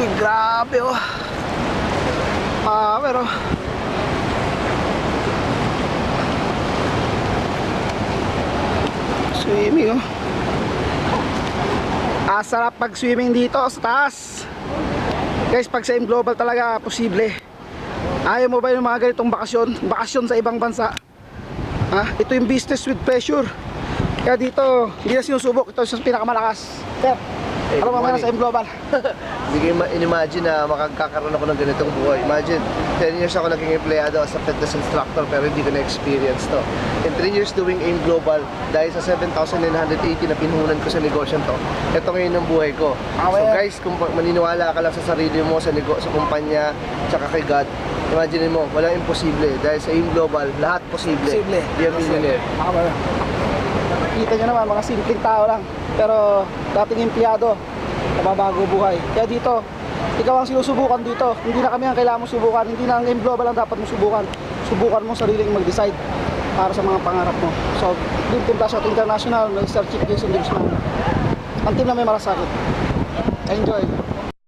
Uy, grabe oh. Pero swimming oh. Sarap pag swimming dito sa taas. Guys, pag sa M-Global talaga posible. Ayaw mo ba yung mga ganitong bakasyon sa ibang bansa? Ito yung business with pleasure. Kaya dito, hindi na sinusubok. Ito yung pinakamalakas. Pero, ano mamaya sa M-Global? Hindi ko in-imagine na makakakaroon ako ng ganitong buhay. Imagine, 10 years ako naging empleyado as a fitness instructor pero hindi ko na-experience to. In 3 years doing AIM Global, dahil sa 7,980 na pinuhunan ko sa negosyo to, ito ngayon ang buhay ko. So guys, kung maniniwala ka lang sa sarili mo, sa kumpanya, tsaka kay God, imagine mo, walang imposible. Dahil sa AIM Global, lahat posible. Be a millionaire. Kita nyo naman, mga simpleng tao lang. Pero dating empleyado, nababago buhay. Kaya dito, ikaw ang sinusubukan dito. Hindi na kami ang kailangan mo subukan. Hindi na ang AIM Global ang dapat mo subukan. Subukan mo sariling mag-decide para sa mga pangarap mo. So, Dream Team Plus International, Mr. Chief Jason Gibson. Ang team na may malasakit. Enjoy!